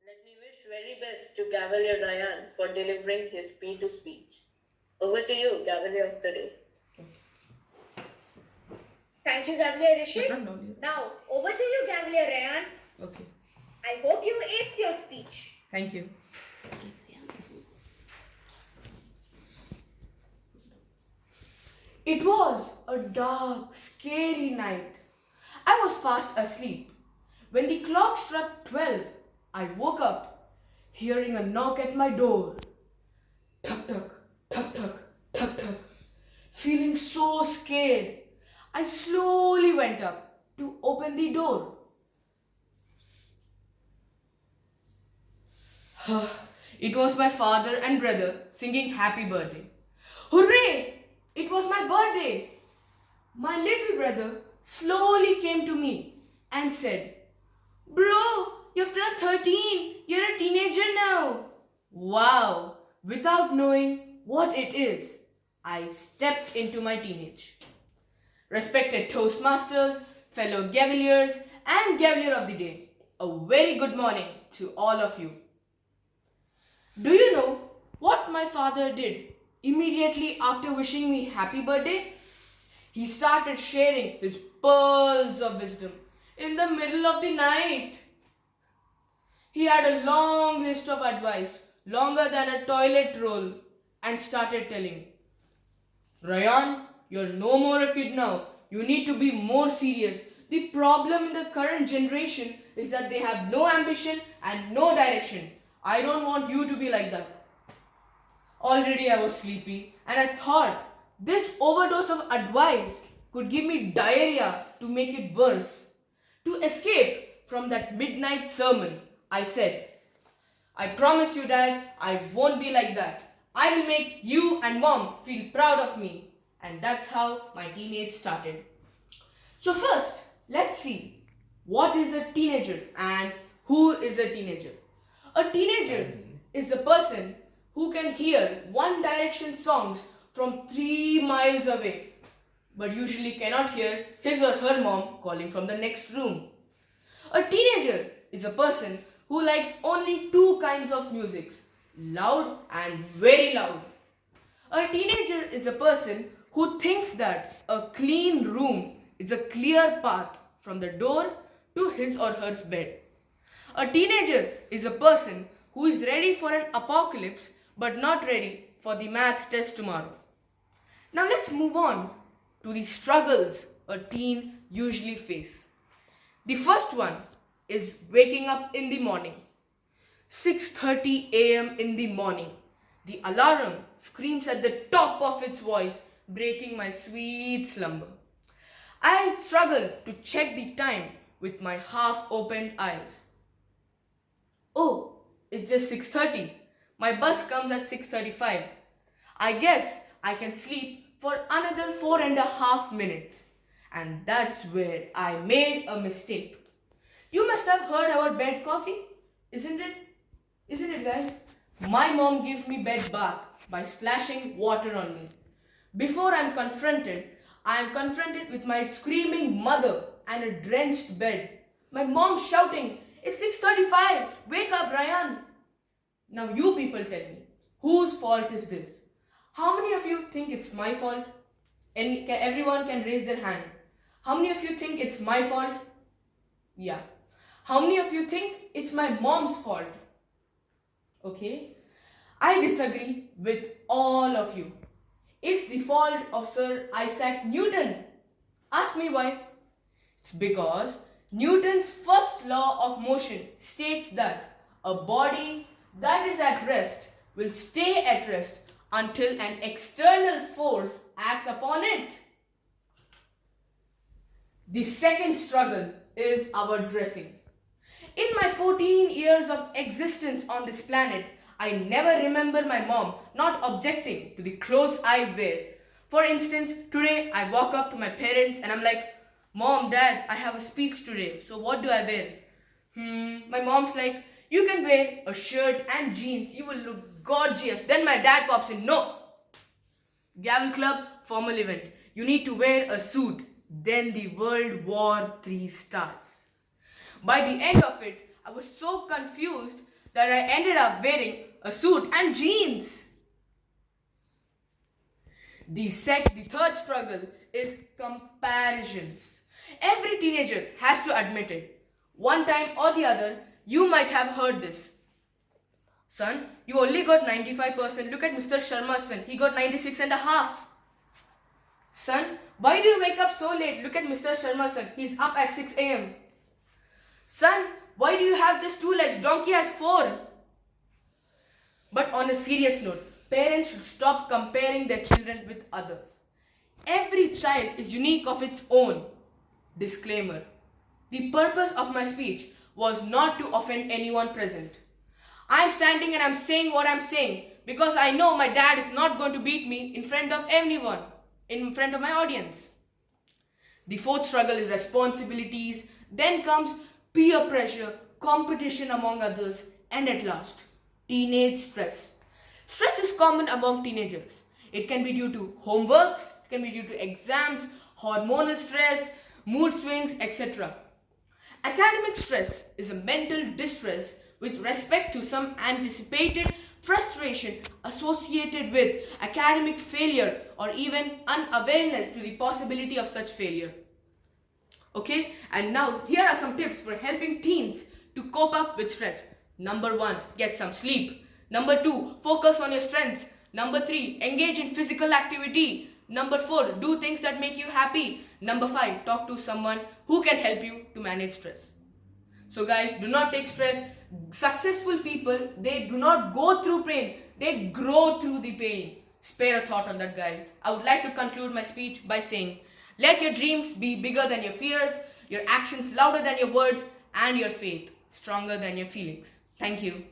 Let me wish very best to Gavelier Ryan for delivering his P2 speech. Over to you, Gavelier of the day. Thank you, Gavelier But Rishi. not only. Now, over to you, Gavelier Rayan. Okay. I hope you ace your speech. Thank you. It was a dark, scary night. I was fast asleep. When the clock struck 12, I woke up, hearing a knock at my door. Tuk tuk, tuk tuk, tuk tuk. Feeling so scared, I slowly went up to open the door. It was my father and brother singing happy birthday. Hooray! It was my birthday. My little brother slowly came to me and said, Bro, you've turned 13. You're a teenager now. Wow! Without knowing what it is, I stepped into my teenage. Respected Toastmasters, fellow Gaveliers, and Gavelier of the Day, a very good morning to all of you. Do you know what my father did immediately after wishing me happy birthday? He started sharing his pearls of wisdom in the middle of the night. He had a long list of advice, longer than a toilet roll, and started telling, Ryan, you're no more a kid now. You need to be more serious. The problem in the current generation is that they have no ambition and no direction. I don't want you to be like that. Already I was sleepy and I thought this overdose of advice could give me diarrhea to make it worse. To escape from that midnight sermon, I said, I promise you, Dad, I won't be like that. I will make you and Mom feel proud of me. And that's how my teenage started. So first, let's see what is a teenager and who is a teenager. A teenager is a person who can hear One Direction songs from 3 miles away, but usually cannot hear his or her mom calling from the next room. A teenager is a person who likes only 2 kinds of music, loud and very loud. A teenager is a person who thinks that a clean room is a clear path from the door to his or her bed. A teenager is a person who is ready for an apocalypse but not ready for the math test tomorrow. Now let's move on to the struggles a teen usually face. The first one is waking up in the morning. 6:30 a.m. in the morning. The alarm screams at the top of its voice, breaking my sweet slumber. I struggle to check the time with my half-opened eyes. Oh, it's just 6:30. My bus comes at 6:35. I guess I can sleep for another 4.5 minutes. And that's where I made a mistake. You must have heard about bed coffee, isn't it? Isn't it, guys? My mom gives me bed bath by splashing water on me. Before I am confronted with my screaming mother and a drenched bed. My mom shouting, It's 6:35, wake up, Ryan. Now you people tell me, whose fault is this? How many of you think it's my fault? And everyone can raise their hand. How many of you think it's my fault? Yeah. How many of you think it's my mom's fault? Okay. I disagree with all of you. It's the fault of Sir Isaac Newton. Ask me why. It's because Newton's first law of motion states that a body that is at rest will stay at rest until an external force acts upon it. The second struggle is our dressing. In my 14 years of existence on this planet, I never remember my mom not objecting to the clothes I wear. For instance, today I walk up to my parents and I'm like, Mom, Dad, I have a speech today, so what do I wear? My mom's like, you can wear a shirt and jeans, you will look gorgeous. Then my dad pops in, no. Gavel Club, formal event. You need to wear a suit. Then the World War III starts. By the end of it, I was so confused that I ended up wearing a suit and jeans. The third struggle is comparisons. Every teenager has to admit it. One time or the other, you might have heard this. Son, you only got 95%. Look at Mr. Sharma's son. He got 96 and a half. Son, why do you wake up so late? Look at Mr. Sharma's son. He's up at 6 a.m. Son, why do you have just 2 legs? Donkey has 4. But on a serious note, parents should stop comparing their children with others. Every child is unique of its own. Disclaimer. The purpose of my speech was not to offend anyone present. I'm standing and I'm saying what I'm saying because I know my dad is not going to beat me in front of anyone, in front of my audience. The fourth struggle is responsibilities. Then comes peer pressure, competition among others, and at last, teenage stress. Stress is common among teenagers. It can be due to homeworks, it can be due to exams, hormonal stress, mood swings, etc. Academic stress is a mental distress with respect to some anticipated frustration associated with academic failure or even unawareness to the possibility of such failure. Okay, and now here are some tips for helping teens to cope up with stress. Number 1, get some sleep. Number 2, focus on your strengths. Number 3, engage in physical activity. Number 4, do things that make you happy. Number 5, talk to someone who can help you to manage stress. So guys, do not take stress. Successful people, they do not go through pain, they grow through the pain. Spare a thought on that, guys. I would like to conclude my speech by saying, let your dreams be bigger than your fears, your actions louder than your words, and your faith stronger than your feelings. Thank you.